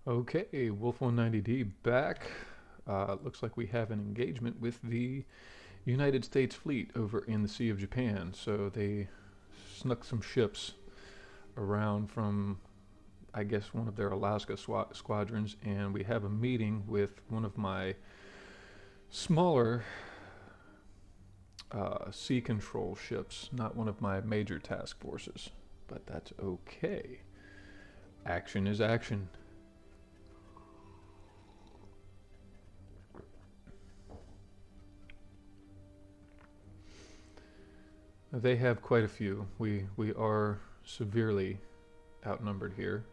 Okay, Wolf 190D back. Looks like we have an engagement with the United States fleet over in the Sea of Japan. So they snuck some ships around from, I guess, one of their Alaska squadrons, and we have a meeting with one of my smaller sea control ships, not one of my major task forces. But that's okay. Action is action. They have quite a few. We are severely outnumbered here.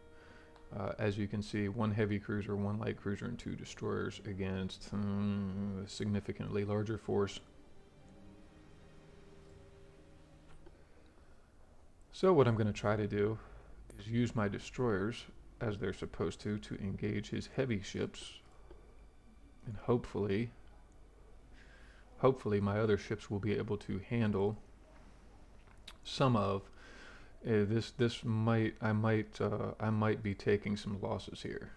As you can see, one heavy cruiser, one light cruiser, and two destroyers against a significantly larger force. So what I'm going to try to do is use my destroyers as they're supposed to engage his heavy ships, and hopefully my other ships will be able to handle some of this might I might be taking some losses here.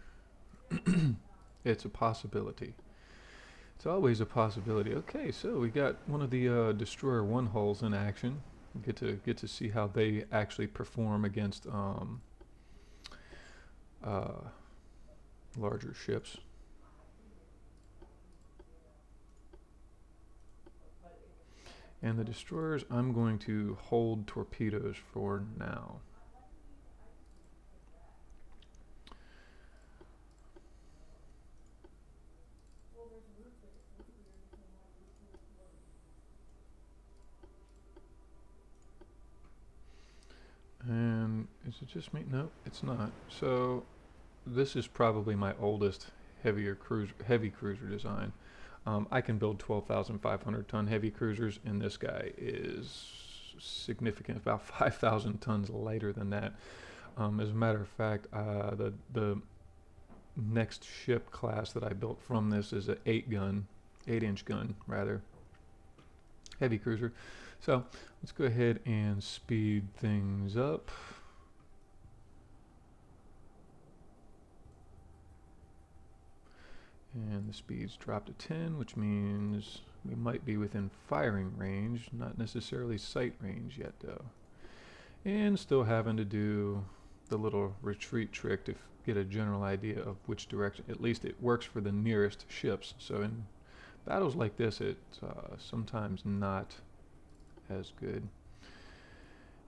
It's a possibility. It's always a possibility. Okay, so we got one of the destroyer one hulls in action. We get to see how they actually perform against uh, larger ships. And the destroyers, I'm going to hold torpedoes for now. And is it just me? No, it's not. So this is probably my oldest heavy cruiser design. I can build 12,500 ton heavy cruisers, and this guy is significant, about 5,000 tons lighter than that. As a matter of fact, the next ship class that I built from this is an 8-inch gun rather, heavy cruiser. So let's go ahead and speed things up. And the speed's dropped to 10, which means we might be within firing range, not necessarily sight range yet though. And still having to do the little retreat trick to get a general idea of which direction. At least it works for the nearest ships. So in battles like this, it's sometimes not as good.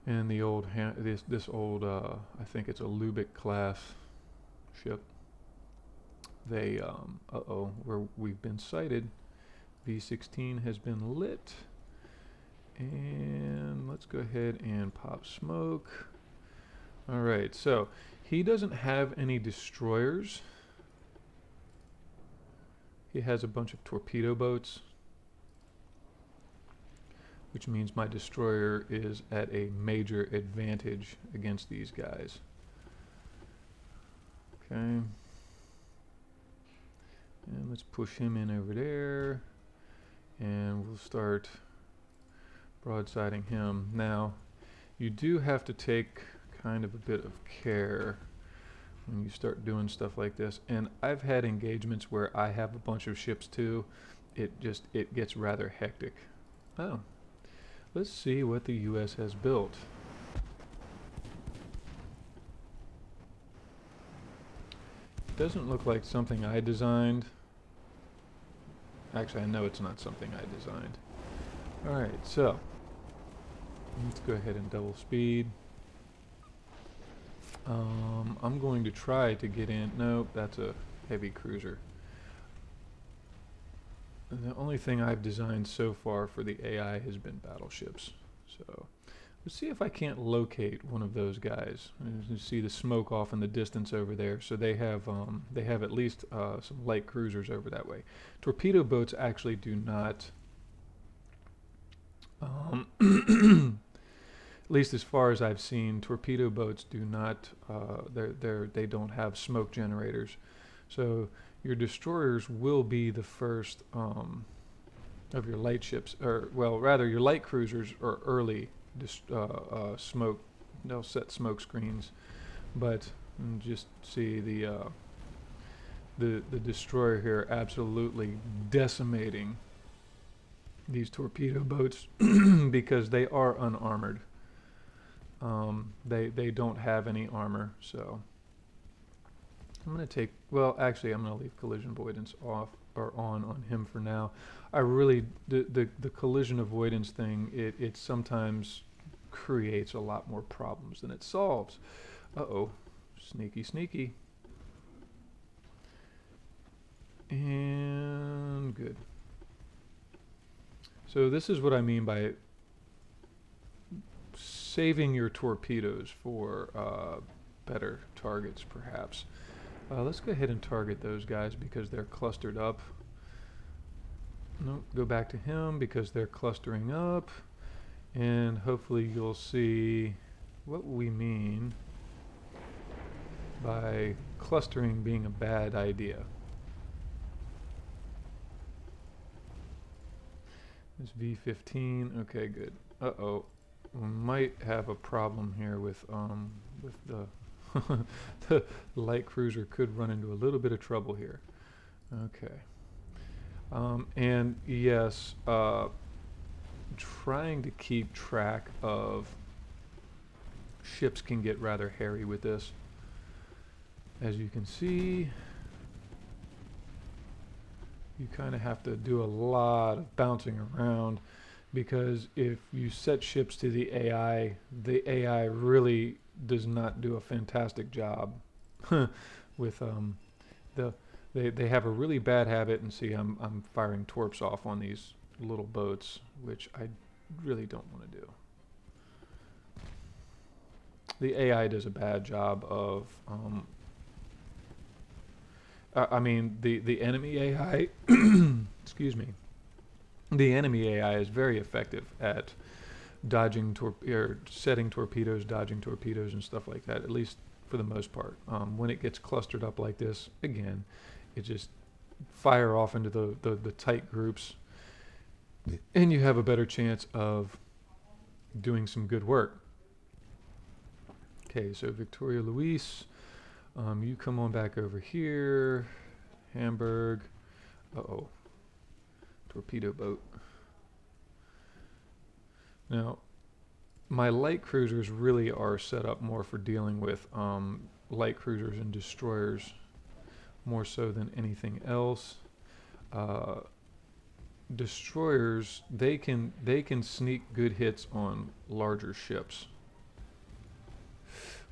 And the old this old I think it's a Lubeck class ship. They we've been sighted. V16 has been lit, and let's go ahead and pop smoke. All right, so he doesn't have any destroyers. He has a bunch of torpedo boats, which means my destroyer is at a major advantage against these guys. Okay. And let's push him in over there, and we'll start broadsiding him. Now, you do have to take kind of a bit of care when you start doing stuff like this. And I've had engagements where I have a bunch of ships too. It gets rather hectic. Oh, let's see what the US has built. It doesn't look like something I designed. Actually, I know it's not something I designed. Alright, so let's go ahead and double speed. I'm going to try to get in. Nope, that's a heavy cruiser. And the only thing I've designed so far for the AI has been battleships. So let's see if I can't locate one of those guys. You see the smoke off in the distance over there. So they have at least some light cruisers over that way. Torpedo boats actually do not. At least as far as I've seen, torpedo boats do not. They don't have smoke generators. So your destroyers will be the first of your light ships, or well, rather your light cruisers are early smoke. They'll set smoke screens, but just see the the destroyer here absolutely decimating these torpedo boats because they are unarmored. They don't have any armor, so I'm gonna take. Well, actually, I'm gonna leave collision avoidance off or on him for now. I really the collision avoidance thing. It sometimes creates a lot more problems than it solves. Uh-oh, sneaky, sneaky, and good. So this is what I mean by saving your torpedoes for better targets, perhaps. Let's go ahead and target those guys because they're clustered up. Nope, go back to him because they're clustering up. And hopefully you'll see what we mean by clustering being a bad idea. This V15, okay, good. Uh-oh, we might have a problem here with the the light cruiser could run into a little bit of trouble here. Okay. And yes, trying to keep track of ships can get rather hairy with this. As you can see, you kind of have to do a lot of bouncing around because if you set ships to the AI really does not do a fantastic job with they have a really bad habit, and see I'm firing torps off on these little boats, which I really don't want to do. The AI does a bad job of I mean the enemy AI excuse me, the enemy AI is very effective at dodging or setting torpedoes, dodging torpedoes and stuff like that, at least for the most part. When it gets clustered up like this, again, it just fire off into the tight groups, and you have a better chance of doing some good work. Okay, so Victoria Luis, you come on back over here. Hamburg. Uh-oh. Torpedo boat. Now, my light cruisers really are set up more for dealing with light cruisers and destroyers more so than anything else. Destroyers, they can sneak good hits on larger ships.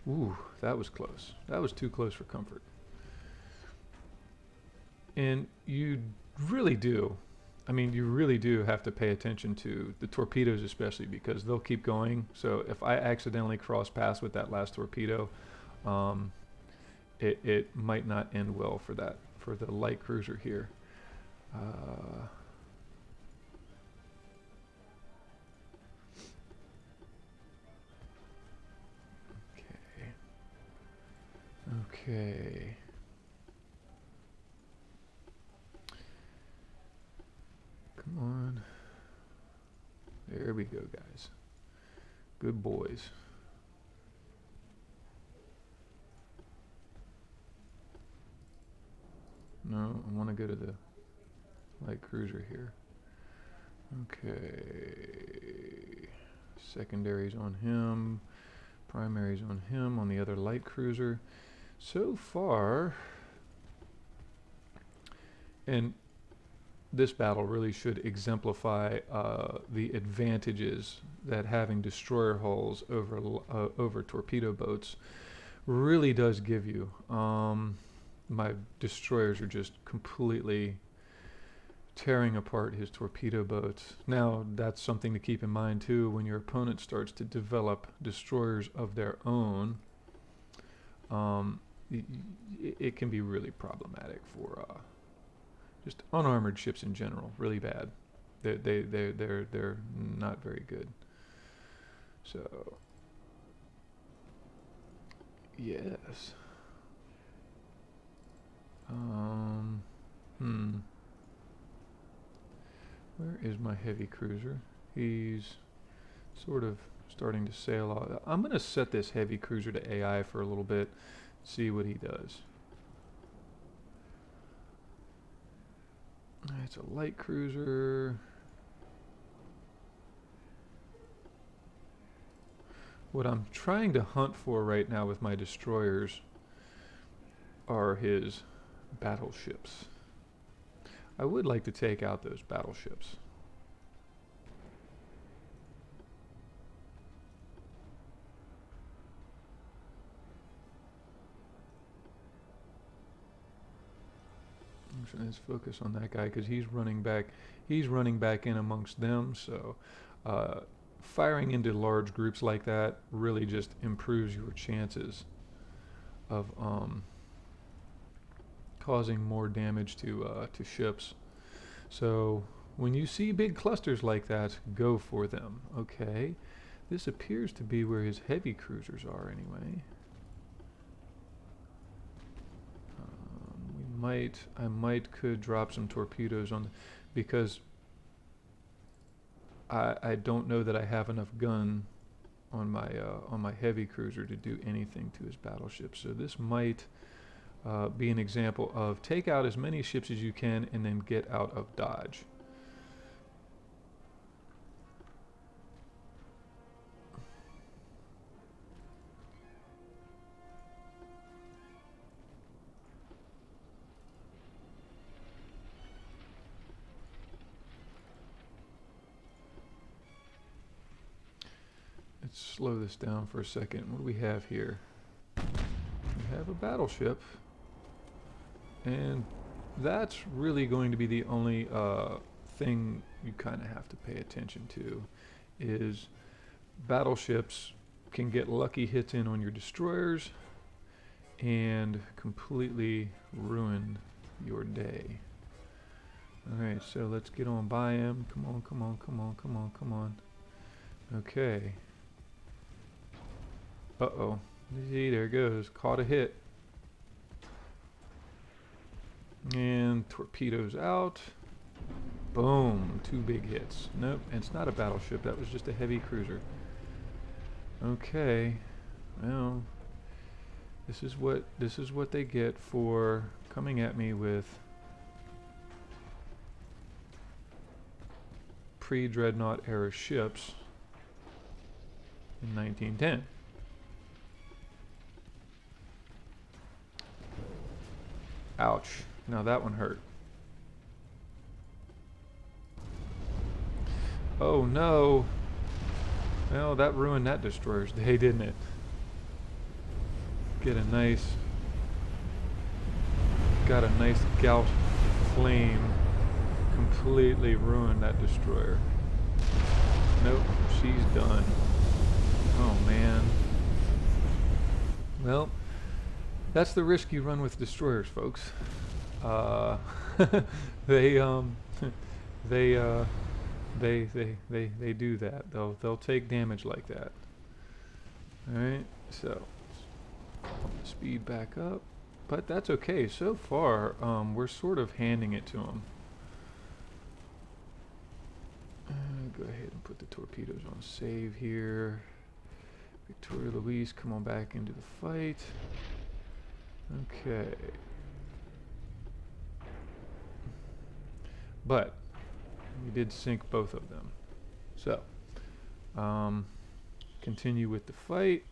Ooh, that was close. That was too close for comfort. And you really do. I mean, you really do have to pay attention to the torpedoes, especially because they'll keep going. So if I accidentally cross paths with that last torpedo, it might not end well for the light cruiser here. Okay. Come on. There we go, guys. Good boys. No, I want to go to the light cruiser here. Okay. Secondaries on him. Primaries on him on the other light cruiser. So far, and this battle really should exemplify the advantages that having destroyer hulls over torpedo boats really does give you. My destroyers are just completely tearing apart his torpedo boats. Now, that's something to keep in mind too when your opponent starts to develop destroyers of their own. It can be really problematic for just unarmored ships in general. Really bad. They're not very good. So yes. Where is my heavy cruiser? He's sort of starting to sail off. I'm going to set this heavy cruiser to AI for a little bit, see what he does. It's a light cruiser. What I'm trying to hunt for right now with my destroyers are his battleships. I would like to take out those battleships. So let's focus on that guy because he's running back. He's running back in amongst them. So firing into large groups like that really just improves your chances of causing more damage to ships. So when you see big clusters like that, go for them. Okay, this appears to be where his heavy cruisers are anyway. I might could drop some torpedoes on, because I don't know that I have enough gun on my heavy cruiser to do anything to his battleship. So this might be an example of take out as many ships as you can and then get out of dodge. Let's slow this down for a second. What do we have here? We have a battleship, and that's really going to be the only thing you kind of have to pay attention to, is battleships can get lucky hits in on your destroyers and completely ruin your day. Alright, so let's get on by him. Come on, come on, come on, come on, come on. Okay. Uh-oh. See, there it goes. Caught a hit. And torpedoes out. Boom. 2 big hits. Nope, and it's not a battleship. That was just a heavy cruiser. Okay. Well, this is what they get for coming at me with pre-Dreadnought era ships in 1910. Ouch. Now that one hurt. Oh no. Well, that ruined that destroyer's day, didn't it? Got a nice gout flame. Completely ruined that destroyer. Nope, she's done. Oh man. Well, that's the risk you run with destroyers, folks. They do that. They'll take damage like that. All right, so speed back up, but that's okay. So far, we're sort of handing it to them. Go ahead and put the torpedoes on save here. Victoria Louise, come on back into the fight. Okay. But we did sink both of them. So, continue with the fight.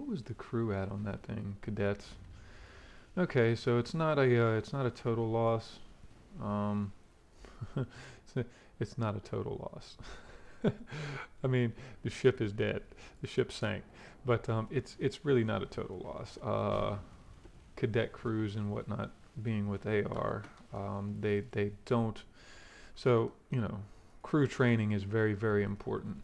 Was the crew at on that thing? Cadets. Okay, so it's not a total loss. It's not a total loss. I mean, the ship is dead. The ship sank, but it's really not a total loss. Cadet crews and whatnot being what they are, they don't. So you know, crew training is very, very important.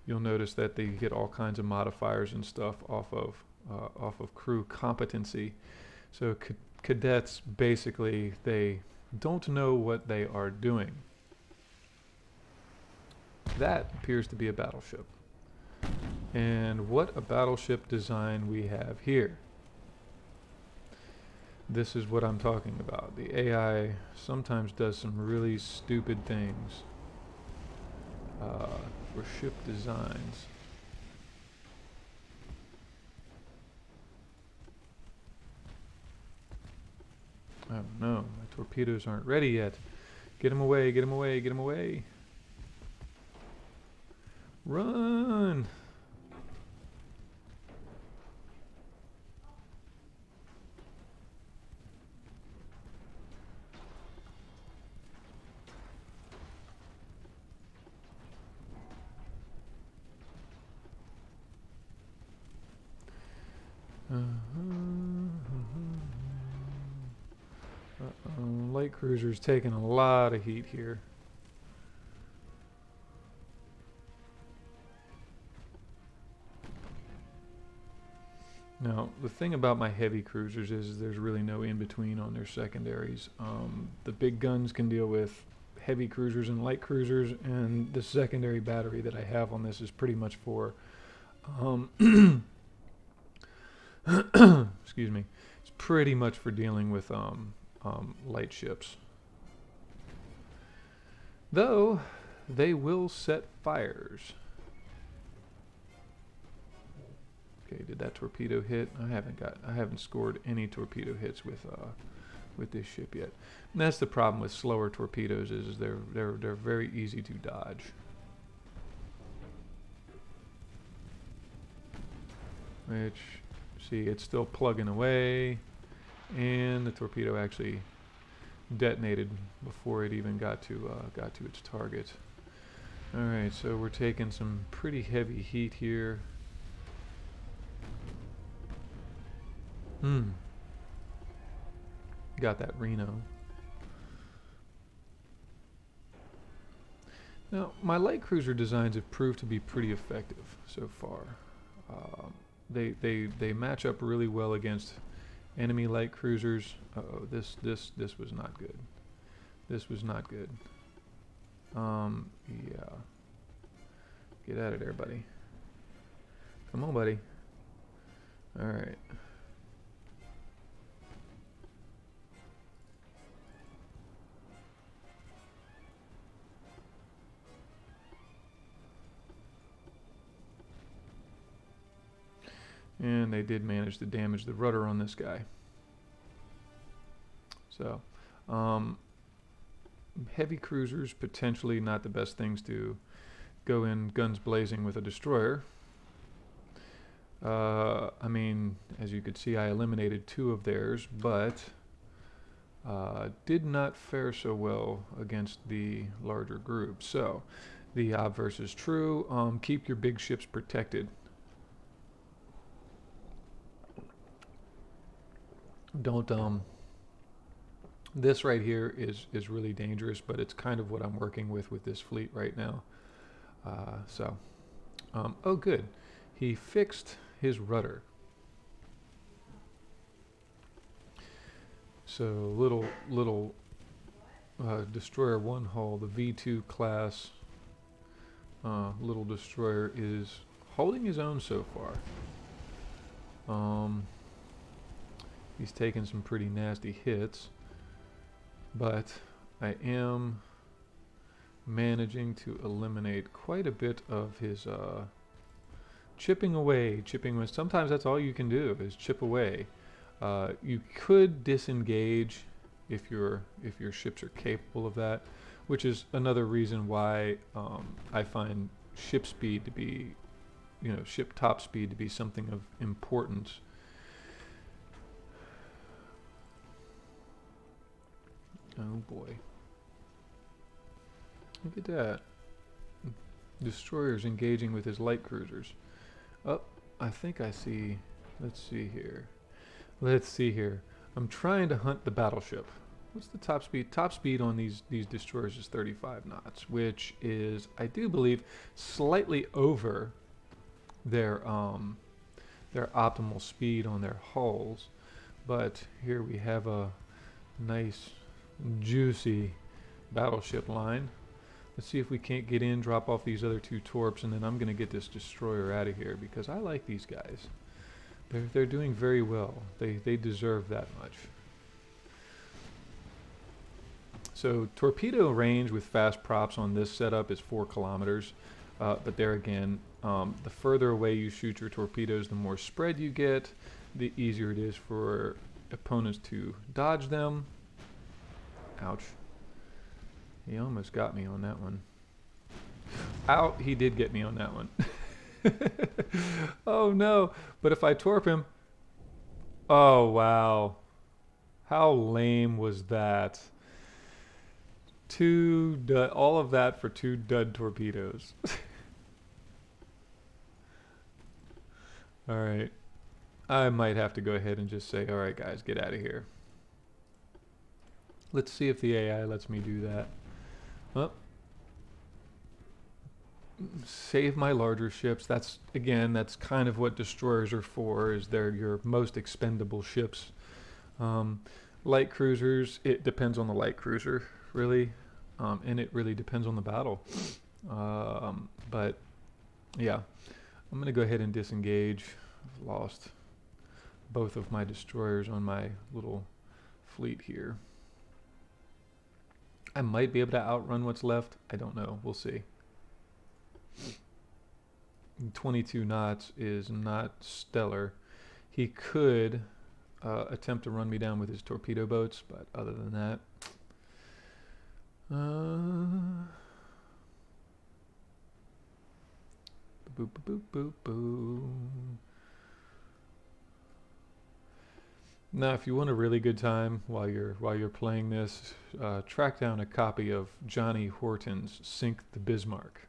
You'll notice that they get all kinds of modifiers and stuff off of crew competency. So cadets basically, they don't know what they are doing. That appears to be a battleship. And what a battleship design we have here. This is what I'm talking about. The AI sometimes does some really stupid things for ship designs. Oh no, my torpedoes aren't ready yet. Get him away, get him away, get him away. Run! Light cruiser's taking a lot of heat here. Now, the thing about my heavy cruisers is there's really no in-between on their secondaries. The big guns can deal with heavy cruisers and light cruisers, and the secondary battery that I have on this is pretty much for excuse me, it's pretty much for dealing with light ships. Though they will set fires. Okay, did that torpedo hit? I haven't scored any torpedo hits with this ship yet. And that's the problem with slower torpedoes is they're very easy to dodge. Which, see, it's still plugging away, and the torpedo actually detonated before it even got to its target. All right, so we're taking some pretty heavy heat here. Got that Reno. Now, my light cruiser designs have proved to be pretty effective so far. They match up really well against enemy light cruisers. Uh-oh, this was not good. This was not good. Yeah. Get out of there, buddy. Come on, buddy. All right. And they did manage to damage the rudder on this guy. So, heavy cruisers, potentially not the best things to go in guns blazing with a destroyer. I mean, as you could see, I eliminated 2 of theirs, but did not fare so well against the larger group. So, the obverse is true. Keep your big ships protected. Don't this right here is really dangerous, but it's kind of what I'm working with this fleet right now. Oh good, he fixed his rudder. So little destroyer 1 hull, the V2 class little destroyer is holding his own so far. He's taken some pretty nasty hits, but I am managing to eliminate quite a bit of his chipping away. Sometimes that's all you can do is chip away. You could disengage if your ships are capable of that, which is another reason why I find ship speed to be, ship top speed to be something of importance. Oh boy. Look at that. Destroyer's engaging with his light cruisers. Oh, I think I see. Let's see here. I'm trying to hunt the battleship. What's the top speed? Top speed on these destroyers is 35 knots, which is, I do believe, slightly over their optimal speed on their hulls. But here we have a nice juicy battleship line. Let's see if we can't get in, drop off these other 2 torps, and then I'm going to get this destroyer out of here because I like these guys. They're doing very well. They deserve that much. So torpedo range with fast props on this setup is 4 kilometers. But there again, the further away you shoot your torpedoes, the more spread you get, the easier it is for opponents to dodge them. Ouch. He almost got me on that one. Ow, he did get me on that one. Oh no, but if I torp him... Oh wow. How lame was that? All of that for 2 dud torpedoes. Alright. I might have to go ahead and just say, alright guys, get out of here. Let's see if the AI lets me do that. Well, save my larger ships. That's kind of what destroyers are for, is they're your most expendable ships. Light cruisers, it depends on the light cruiser, really. And it really depends on the battle. But, yeah. I'm going to go ahead and disengage. I've lost both of my destroyers on my little fleet here. I might be able to outrun what's left. I don't know. We'll see. 22 knots is not stellar. He could attempt to run me down with his torpedo boats, but other than that... boop, boop, boop, boop. Now, if you want a really good time while you're playing this, track down a copy of Johnny Horton's "Sink the Bismarck."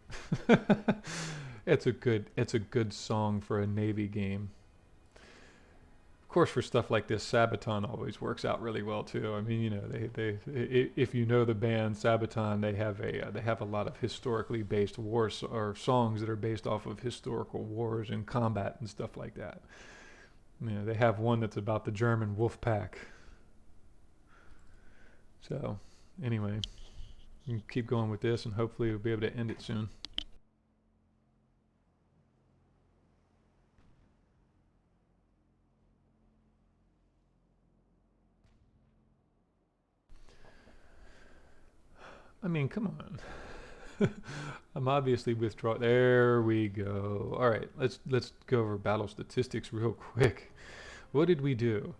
It's a good song for a Navy game. Of course, for stuff like this, Sabaton always works out really well too. I mean, you know, if you know the band Sabaton, they have a lot of historically based wars or songs that are based off of historical wars and combat and stuff like that. You know, they have one that's about the German wolf pack. So, anyway, you can keep going with this, and hopefully we'll be able to end it soon. I mean, come on. I'm obviously withdrawing. There we go. All right, let's go over battle statistics real quick. What did we do?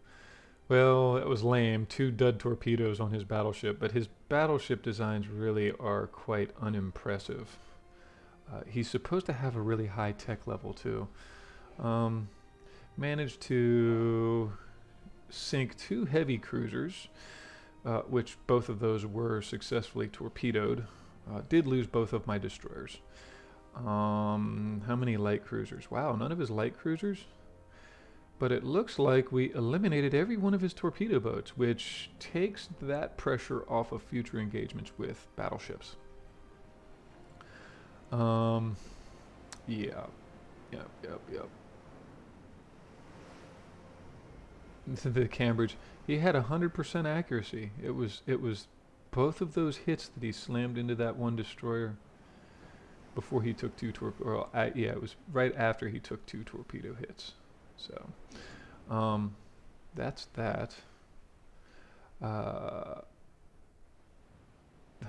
Well, that was lame. 2 dud torpedoes on his battleship, but his battleship designs really are quite unimpressive. He's supposed to have a really high tech level too. Managed to sink 2 heavy cruisers, which both of those were successfully torpedoed. Did lose both of my destroyers. How many light cruisers? Wow, none of his light cruisers? But it looks like we eliminated every one of his torpedo boats, which takes that pressure off of future engagements with battleships. Yeah. Yep. The Cambridge, he had 100% accuracy. It was both of those hits that he slammed into that one destroyer before he took 2 torpedo. Yeah, it was right after he took 2 torpedo hits. So, that's that.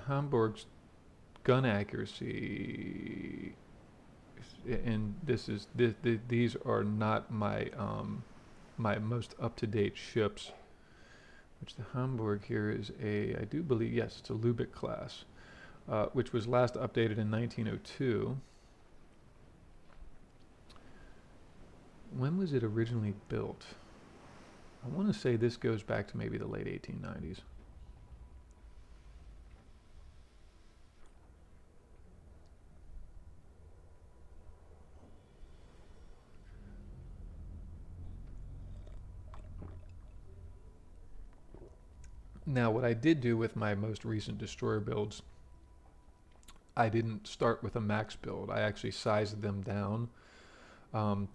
Hamburg's gun accuracy, and these are not my my most up-to-date ships. Which the Hamburg here is I do believe, yes, it's a Lübeck class, which was last updated in 1902. When was it originally built? I want to say this goes back to maybe the late 1890s. Now, what I did do with my most recent destroyer builds, I didn't start with a max build. I actually sized them down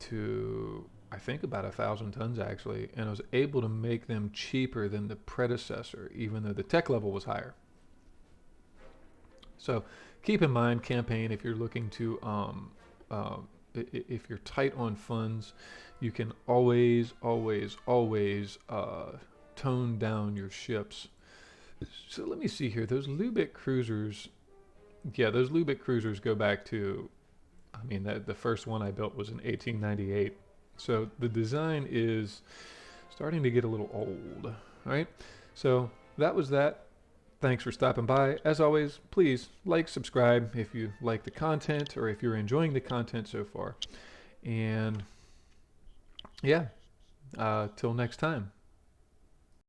to, I think, about 1,000 tons actually, and I was able to make them cheaper than the predecessor, even though the tech level was higher. So keep in mind, campaign, if you're looking to, if you're tight on funds, you can always tone down your ships. So let me see here. Those Lubeck cruisers, yeah, those Lubeck cruisers go back to, I mean, the first one I built was in 1898. So the design is starting to get a little old, all right? So that was that. Thanks for stopping by. As always, please like, subscribe if you like the content or if you're enjoying the content so far. And yeah, till next time.